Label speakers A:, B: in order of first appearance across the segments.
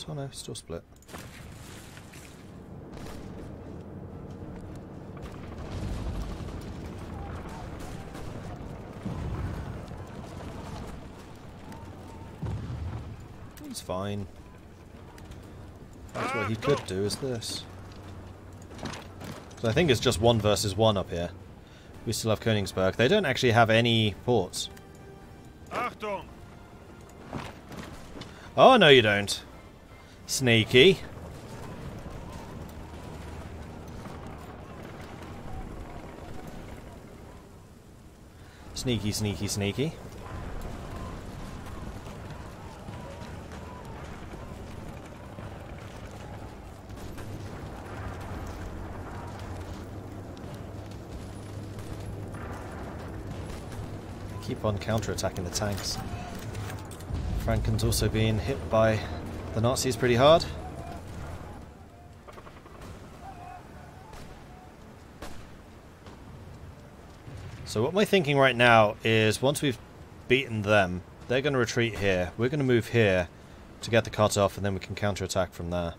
A: Oh no, still split. He's fine. That's what he could do, is this. So I think it's just 1 versus 1 up here. We still have Königsberg. They don't actually have any ports.
B: Achtung!
A: Oh, no you don't. Sneaky. Sneaky, sneaky, sneaky. Keep on counter-attacking the tanks. Franken's also being hit by the Nazis pretty hard. So what my thinking right now is once we've beaten them, they're going to retreat here. We're going to move here to get the cut off and then we can counter-attack from there.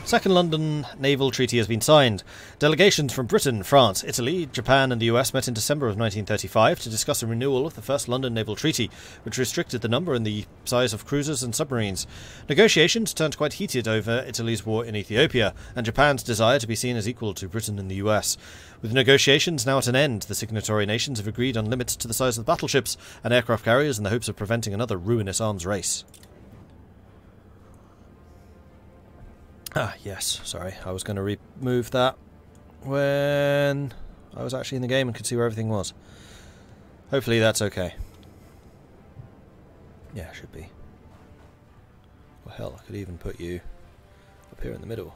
A: Second London Naval Treaty has been signed. Delegations from Britain, France, Italy, Japan and the US met in December of 1935 to discuss a renewal of the First London Naval Treaty, which restricted the number and the size of cruisers and submarines. Negotiations turned quite heated over Italy's war in Ethiopia, and Japan's desire to be seen as equal to Britain and the US. With negotiations now at an end, the signatory nations have agreed on limits to the size of the battleships and aircraft carriers in the hopes of preventing another ruinous arms race. Ah, yes, sorry. I was going to remove that when I was actually in the game and could see where everything was. Hopefully that's okay. Yeah, should be. Well, hell, I could even put you up here in the middle.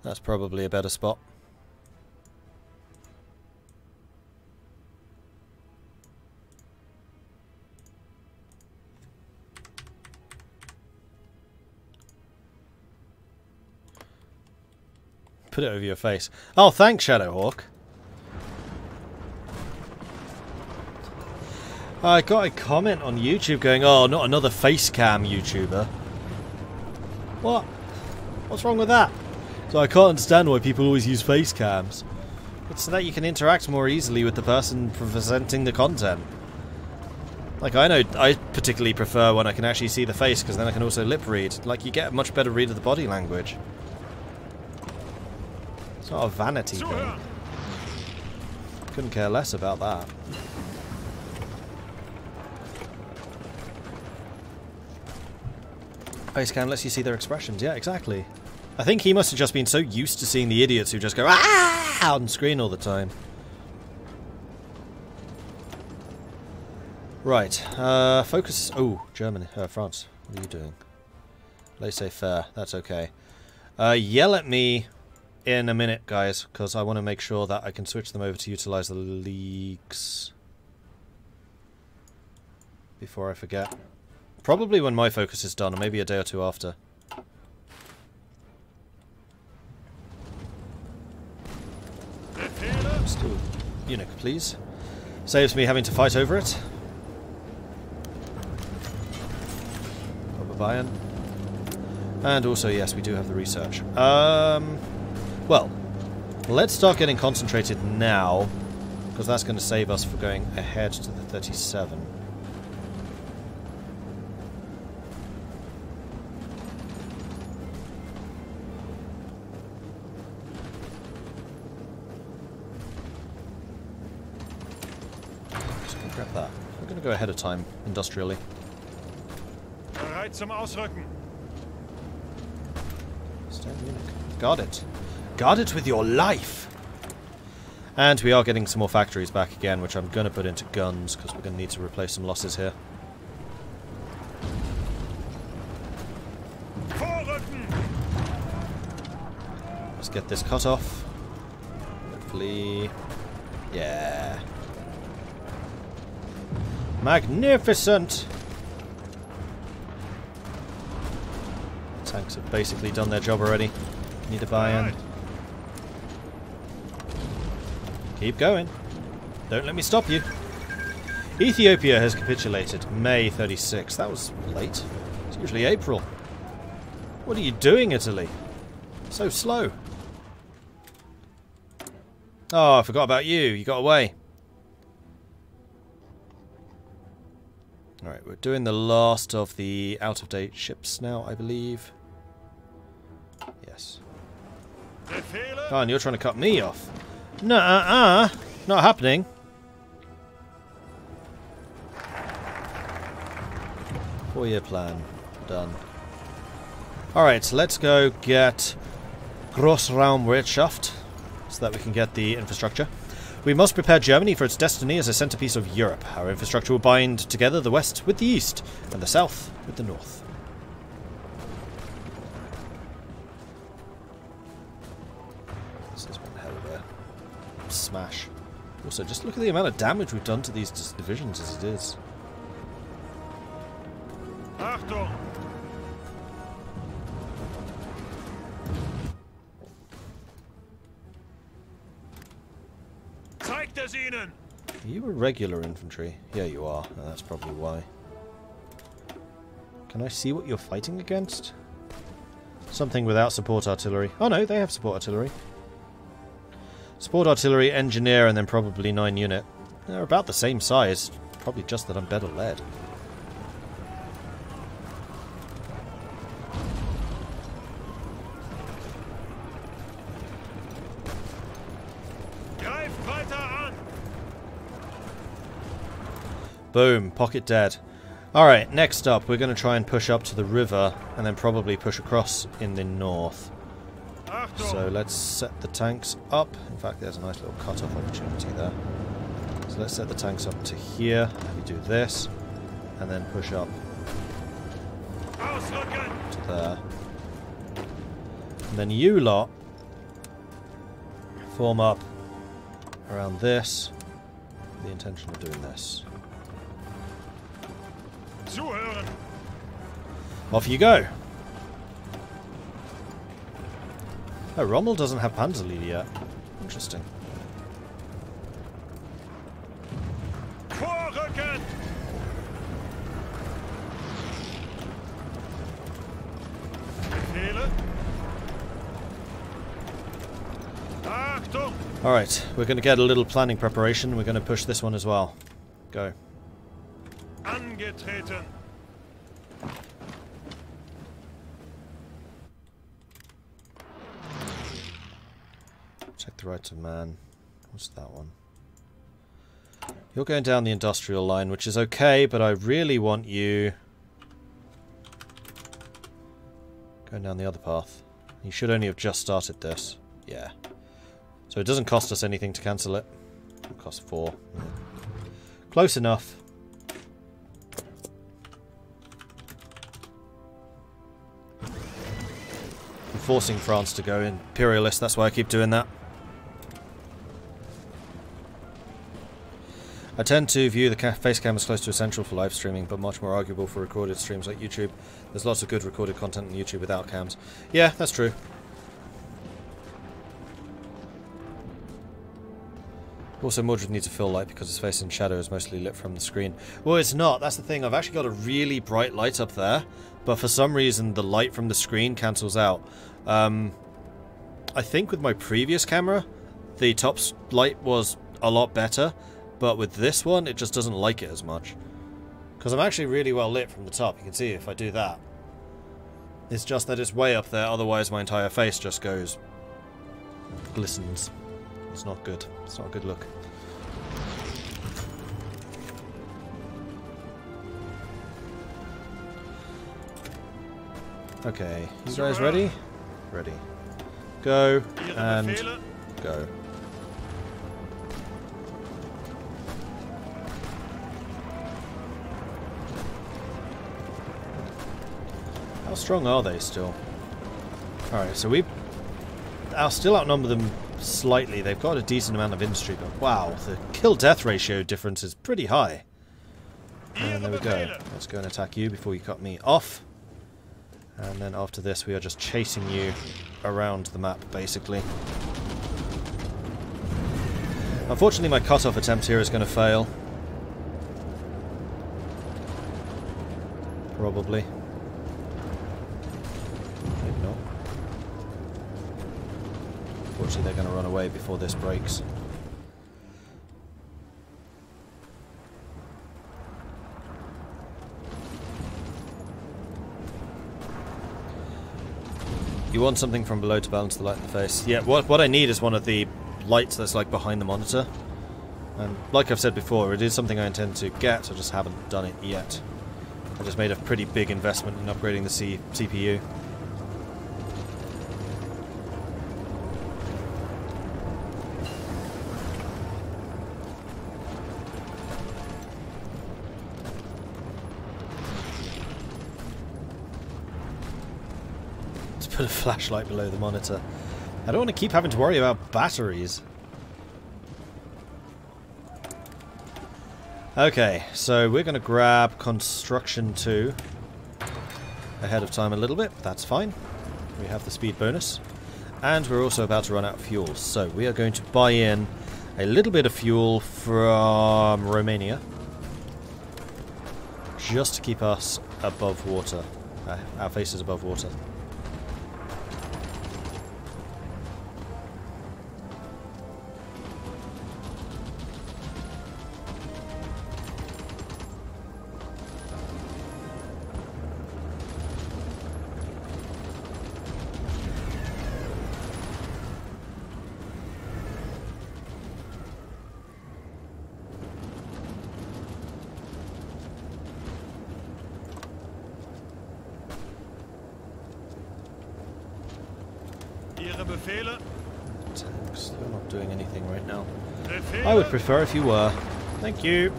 A: That's probably a better spot. Put it over your face. Oh, thanks, Shadowhawk. I got a comment on YouTube going, oh, not another face cam YouTuber. What? What's wrong with that? So I can't understand why people always use face cams. It's so that you can interact more easily with the person presenting the content. Like, I know I particularly prefer when I can actually see the face, because then I can also lip read. Like, you get a much better read of the body language. It's not a vanity thing. Couldn't care less about that. Face cam lets you see their expressions. Yeah, exactly. I think he must have just been so used to seeing the idiots who just go "ah" on screen all the time. Right. Focus. Oh, Germany. France. What are you doing? Laissez-faire. That's okay. Yell at me in a minute, guys, because I want to make sure that I can switch them over to utilize the leagues before I forget. Probably when my focus is done, or maybe a day or two after. Still, Munich, please. Saves me having to fight over it. Bayern. And also, yes, we do have the research. Well, let's start getting concentrated now, because that's going to save us for going ahead to the 37. Just going to grab that. We're going to go ahead of time, industrially.
B: Bereit zum Ausrücken.
A: Guard it. Guard it with your life! And we are getting some more factories back again, which I'm going to put into guns, because we're going to need to replace some losses here. Let's get this cut off. Hopefully... yeah. Magnificent! Tanks have basically done their job already. Need a buy-in. Keep going. Don't let me stop you. Ethiopia has capitulated. May 36. That was late. It's usually April. What are you doing, Italy? So slow. Oh, I forgot about you. You got away. Alright, we're doing the last of the out-of-date ships now, I believe. Yes. Oh, and you're trying to cut me off. Nuh-uh-uh. Not happening. Four-year plan. Done. Alright, let's go get Grossraumwirtschaft so that we can get the infrastructure. We must prepare Germany for its destiny as a centerpiece of Europe. Our infrastructure will bind together the West with the East and the South with the North. This has been hell of a smash. Also, just look at the amount of damage we've done to these divisions as it is.
B: Achtung! Zeigt es ihnen!
A: Are you a regular infantry? Yeah, you are. Oh, that's probably why. Can I see what you're fighting against? Something without support artillery. Oh no, they have support artillery. Support artillery, engineer, and then probably 9 unit. They're about the same size. Probably just that I'm better led. Boom, pocket dead. Alright, next up we're going to try and push up to the river and then probably push across in the north. So let's set the tanks up. In fact, there's a nice little cut-off opportunity there. So let's set the tanks up to here. We do this and then push up to there. And then you lot form up around this with the intention of doing this. Off you go! Oh, Rommel doesn't have Panzerlinie yet. Interesting.
B: Vorrücken! Befehle? Achtung!
A: Alright, we're going to get a little planning preparation. We're going to push this one as well. Go.
B: Angetreten!
A: Check the rights of man. What's that one? You're going down the industrial line, which is okay, but I really want you going down the other path. You should only have just started this. Yeah. So it doesn't cost us anything to cancel it. It costs 4. Yeah. Close enough. I'm forcing France to go imperialist, that's why I keep doing that. I tend to view the face cam as close to essential for live streaming, but much more arguable for recorded streams like YouTube. There's lots of good recorded content on YouTube without cams. Yeah, that's true. Also, Mordred needs a fill light because his face in shadow is mostly lit from the screen. Well, it's not. That's the thing. I've actually got a really bright light up there, but for some reason the light from the screen cancels out. I think with my previous camera, the top light was a lot better, but with this one, it just doesn't like it as much. Because I'm actually really well lit from the top. You can see if I do that. It's just that it's way up there, otherwise my entire face just goes... glistens. It's not good. It's not a good look. Okay, you guys ready? Ready. Go, and go. How strong are they still? Alright, so I'll still outnumber them slightly. They've got a decent amount of industry, but wow, the kill-death ratio difference is pretty high. And there we go. Let's go and attack you before you cut me off. And then after this, we are just chasing you around the map, basically. Unfortunately, my cut-off attempt here is going to fail. Probably. Maybe not. Unfortunately, they're going to run away before this breaks. You want something from below to balance the light in the face. Yeah, what I need is one of the lights that's like behind the monitor. And like I've said before, it is something I intend to get, I just haven't done it yet. I just made a pretty big investment in upgrading the CPU. Let's put a flashlight below the monitor. I don't want to keep having to worry about batteries. Okay, so we're going to grab Construction 2 ahead of time a little bit. That's fine. We have the speed bonus. And we're also about to run out of fuel. So we are going to buy in a little bit of fuel from Romania. Just to keep us above water. Our faces above water.
B: Ihre Befehle?
A: Tanks, you're not doing anything right now.
B: Befehle?
A: I would prefer if you were. Thank you.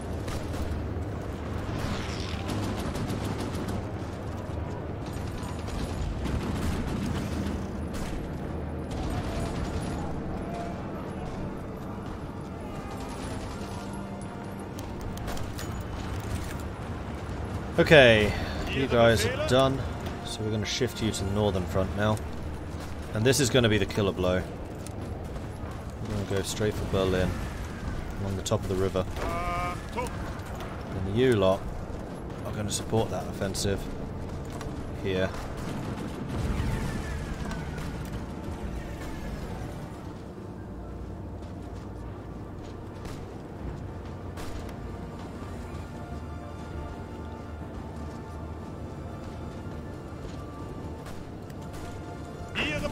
A: Okay, you guys are done, so we're going to shift you to the northern front now. And this is going to be the killer blow. We're going to go straight for Berlin, along the top of the river. And you lot are going to support that offensive here.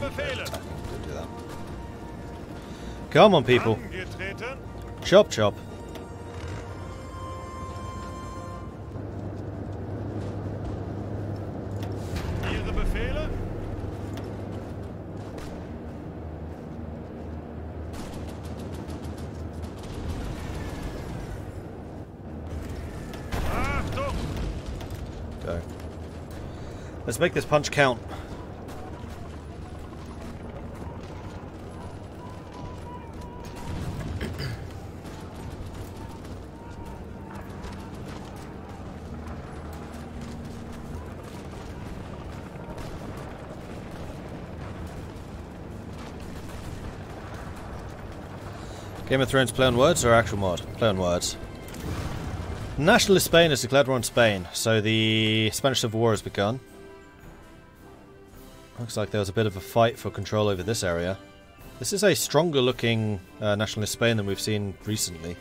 A: Do that. Come on, people. Chop, chop.
B: Ihre Befehle? Achtung!
A: Go. Let's make this punch count. Game of Thrones play on words or actual mod? Play on words. Nationalist Spain has declared war on Spain, so the Spanish Civil War has begun. Looks like there was a bit of a fight for control over this area. This is a stronger looking nationalist Spain than we've seen recently.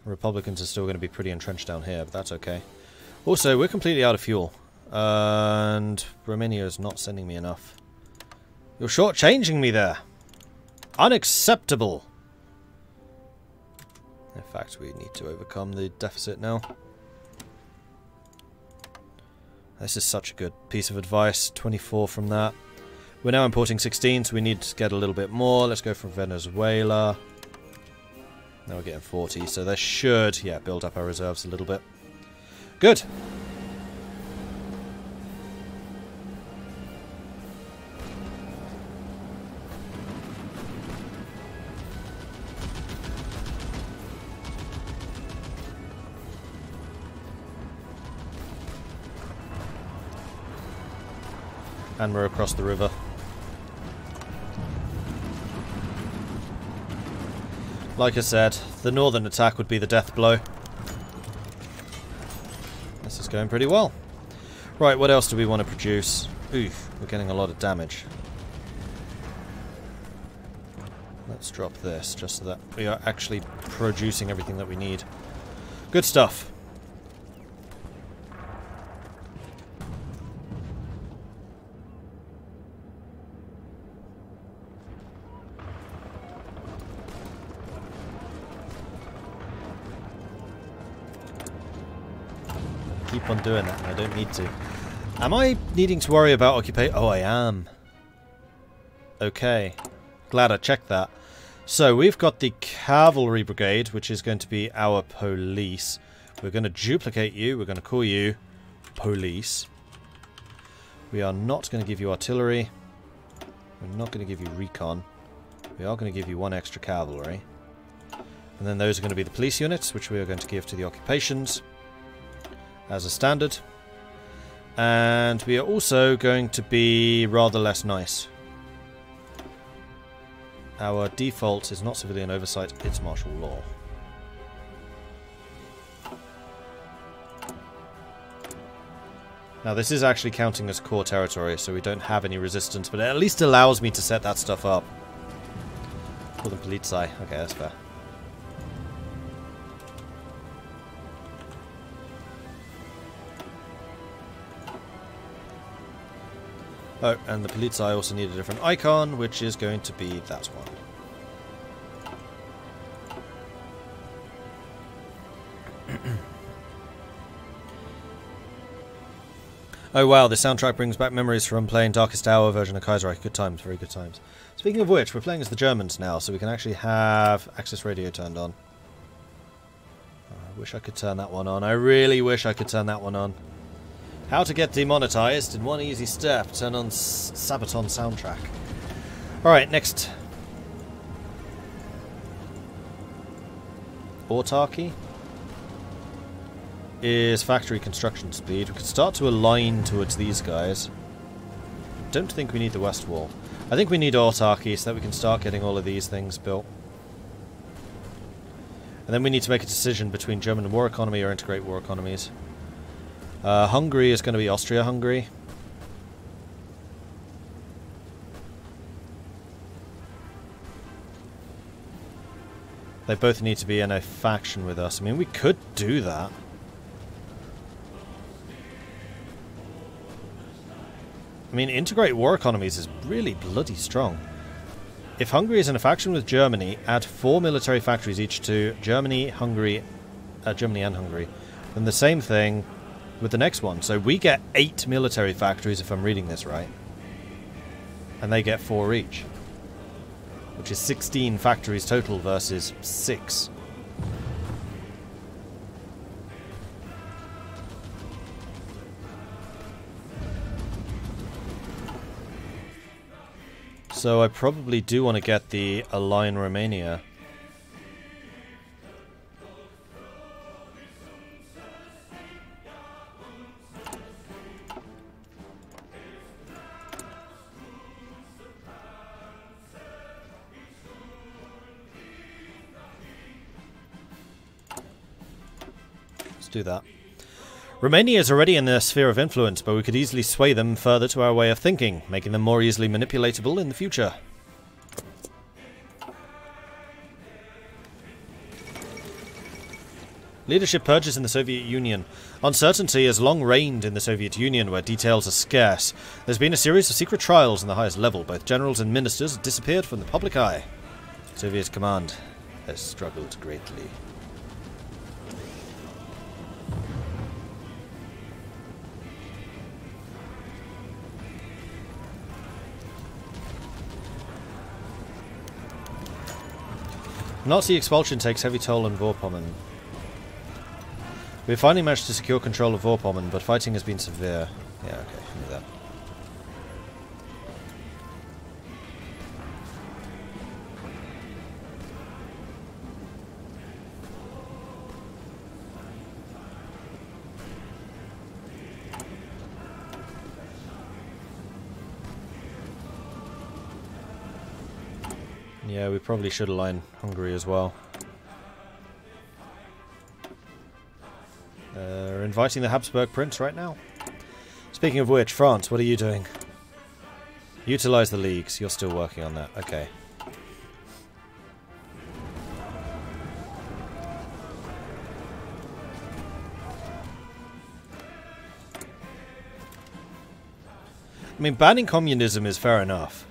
A: Republicans are still going to be pretty entrenched down here, but that's okay. Also, we're completely out of fuel. And Romania is not sending me enough. You're shortchanging me there. Unacceptable. In fact, we need to overcome the deficit now. This is such a good piece of advice. 24 from that. We're now importing 16, so we need to get a little bit more. Let's go from Venezuela. Now we're getting 40, so that should, yeah, build up our reserves a little bit. Good. And we're across the river. Like I said, the northern attack would be the death blow. This is going pretty well. Right, what else do we want to produce? Ooh, we're getting a lot of damage. Let's drop this, just so that we are actually producing everything that we need. Good stuff. Keep on doing that. I don't need to. Am I needing to worry about occupation? Oh, I am. Okay. Glad I checked that. So, we've got the Cavalry Brigade, which is going to be our police. We're going to duplicate you. We're going to call you Police. We are not going to give you artillery. We're not going to give you recon. We are going to give you one extra cavalry. And then those are going to be the police units, which we are going to give to the occupations as a standard. And we are also going to be rather less nice. Our default is not civilian oversight, it's martial law. Now this is actually counting as core territory, so we don't have any resistance, but it at least allows me to set that stuff up. Call them Polizei. Okay, that's fair. Oh, and the Polizei also need a different icon, which is going to be that one. Oh wow, the soundtrack brings back memories from playing Darkest Hour version of Kaiserreich. Good times, very good times. Speaking of which, we're playing as the Germans now, so we can actually have Access Radio turned on. I wish I could turn that one on. I really wish I could turn that one on. How to get demonetized in one easy step. Turn on Sabaton soundtrack. Alright, next. Autarky is factory construction speed. We could start to align towards these guys. Don't think we need the west wall. I think we need autarky so that we can start getting all of these things built. And then we need to make a decision between German war economy or integrate war economies. Hungary is going to be Austria-Hungary. They both need to be in a faction with us. I mean, we could do that. I mean, integrate war economies is really bloody strong. If Hungary is in a faction with Germany, add 4 military factories each to Germany, Hungary, Germany and Hungary. Then the same thing with the next one. So we get 8 military factories if I'm reading this right. And they get 4 each. Which is 16 factories total versus 6. So I probably do want to get the Align Romania. Let's do that. Romania is already in their sphere of influence, but we could easily sway them further to our way of thinking, making them more easily manipulatable in the future. Leadership purges in the Soviet Union. Uncertainty has long reigned in the Soviet Union, where details are scarce. There's been a series of secret trials in the highest level. Both generals and ministers have disappeared from the public eye. Soviet command has struggled greatly. Nazi expulsion takes heavy toll on Vorpommern. We finally managed to secure control of Vorpommern, but fighting has been severe. Yeah, okay, I knew that. Yeah, we probably should align Hungary as well. inviting the Habsburg Prince right now. Speaking of which, France, what are you doing? Utilize the leagues. You're still working on that. Okay. I mean, banning communism is fair enough.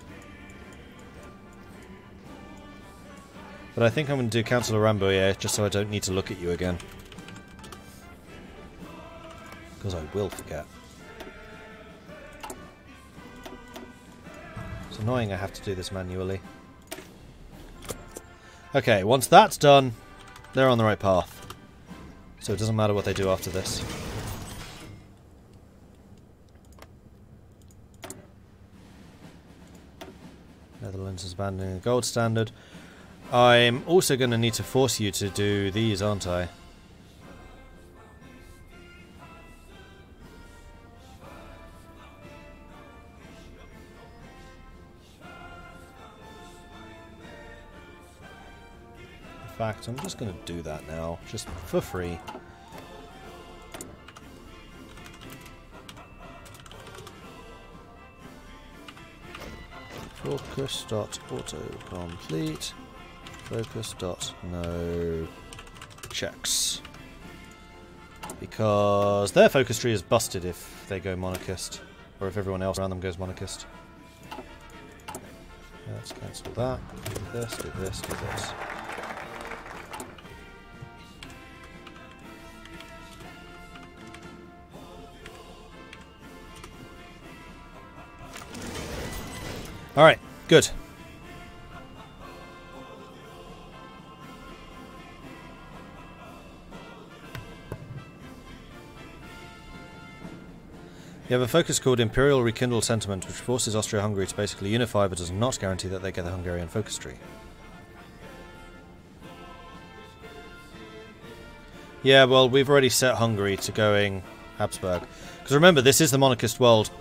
A: But I think I'm going to do Councillor Rambouillet just so I don't need to look at you again. Because I will forget. It's annoying I have to do this manually. Okay, once that's done, they're on the right path. So it doesn't matter what they do after this. Netherlands is abandoning the gold standard. I'm also going to need to force you to do these, aren't I? In fact, I'm just going to do that now, just for free. Focus.autocomplete. Focus.no checks. Because their focus tree is busted if they go monarchist. Or if everyone else around them goes monarchist. Let's cancel that. Do this, do this, do this. Alright, good. You have a focus called Imperial Rekindle Sentiment, which forces Austria-Hungary to basically unify but does not guarantee that they get the Hungarian focus tree. Yeah, well, we've already set Hungary to going Habsburg. Because remember, this is the monarchist world,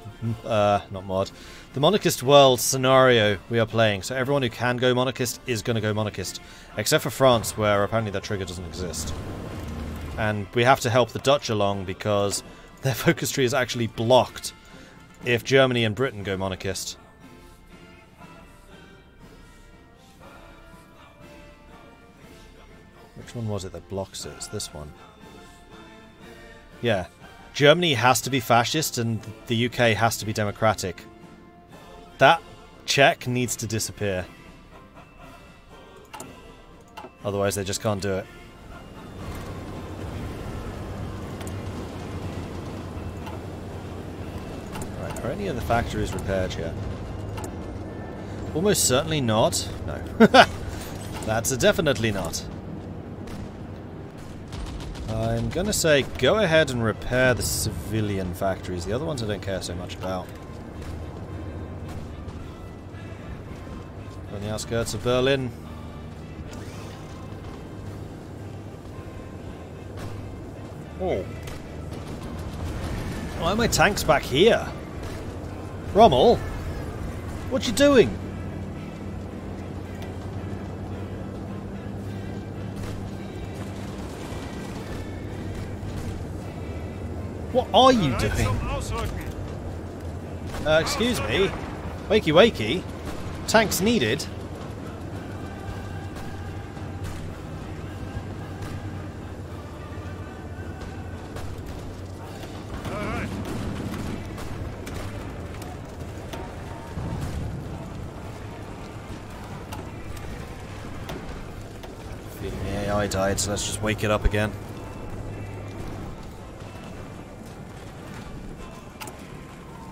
A: not mod, the monarchist world scenario we are playing. So everyone who can go monarchist is going to go monarchist. Except for France, where apparently that trigger doesn't exist. And we have to help the Dutch along because their focus tree is actually blocked if Germany and Britain go monarchist. Which one was it that blocks it? It's this one. Yeah. Germany has to be fascist and the UK has to be democratic. That check needs to disappear. Otherwise they just can't do it. Right, are any of the factories repaired yet? Almost certainly not. No. That's a definitely not. I'm gonna say go ahead and repair the civilian factories. The other ones I don't care so much about. On the outskirts of Berlin. Oh. Why are my tanks back here? Rommel? What you doing? What are you doing? Excuse me? Wakey wakey? Tanks needed? Feeling the AI died, so let's just wake it up again.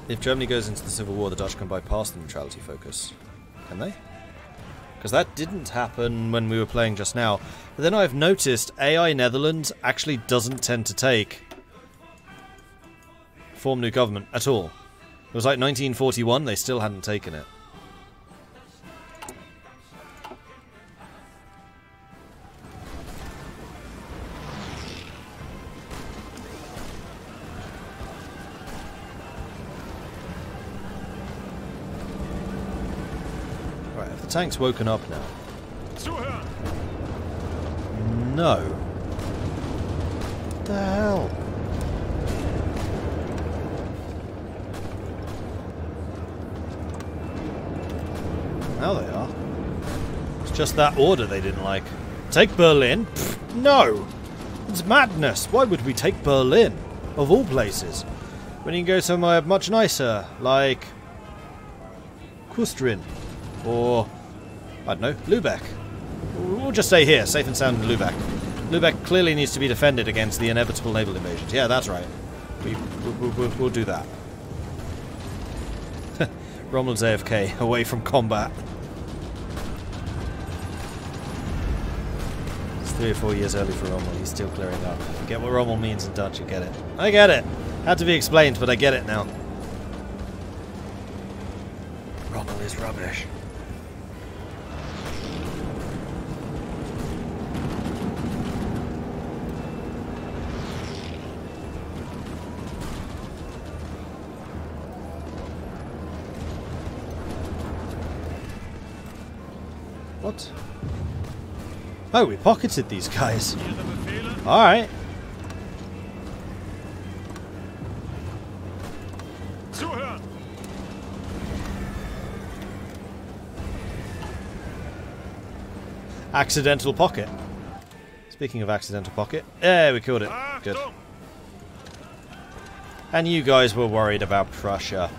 A: If Germany goes into the Civil War, the Dutch can bypass the neutrality focus. Can they? Because that didn't happen when we were playing just now. But then I've noticed AI Netherlands actually doesn't tend to take form new government at all. It was like 1941, they still hadn't taken it. Tank's woken up now. No. What the hell? Now they are. It's just that order they didn't like. Take Berlin? Pfft, no! It's madness. Why would we take Berlin? Of all places. When you can go somewhere much nicer, like Kustrin. Or, I don't know, Lübeck. We'll just stay here, safe and sound in Lübeck. Lübeck clearly needs to be defended against the inevitable naval invasions. Yeah, that's right. We'll do that. Rommel's AFK, away from combat. It's 3 or 4 years early for Rommel, he's still clearing up. If you get what Rommel means in Dutch, you get it. I get it! Had to be explained, but I get it now. Rommel is rubbish. What? Oh, we pocketed these guys. Alright.
B: Zuhören!
A: Accidental pocket. Speaking of accidental pocket, we killed it. Good. And you guys were worried about Prussia.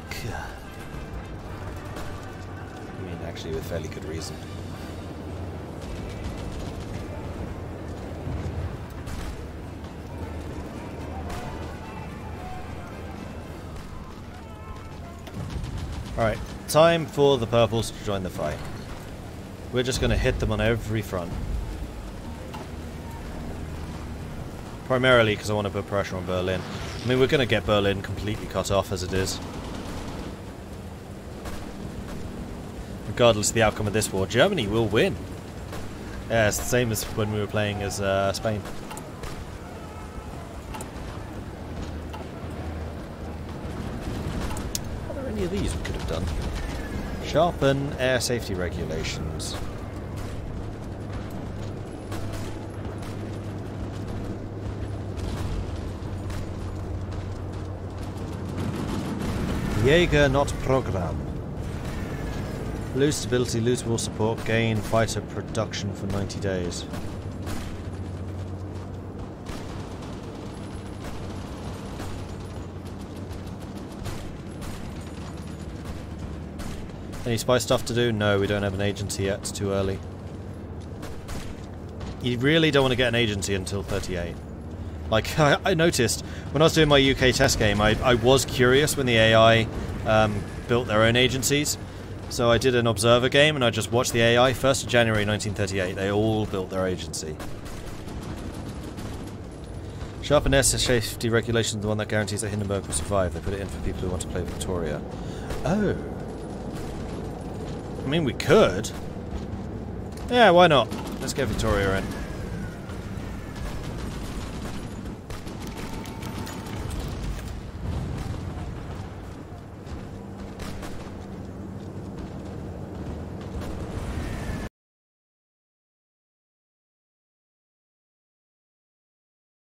A: I mean, actually, with fairly good reason. Alright, time for the purples to join the fight. We're just going to hit them on every front. Primarily because I want to put pressure on Berlin. I mean, we're going to get Berlin completely cut off as it is. Regardless of the outcome of this war, Germany will win. Yeah, it's the same as when we were playing as Spain. Are there any of these we could have done? Sharpen air safety regulations. Jaeger not program. Lose stability, lose war support, gain fighter production for 90 days. Any spy stuff to do? No, we don't have an agency yet. It's too early. You really don't want to get an agency until 38. Like, I noticed when I was doing my UK test game, I was curious when the AI built their own agencies. So I did an observer game and I just watched the AI. 1st of January 1938, they all built their agency. Sharpen air safety regulations, the one that guarantees that Hindenburg will survive. They put it in for people who want to play Victoria. Oh. I mean, we could. Yeah, why not? Let's get Victoria in.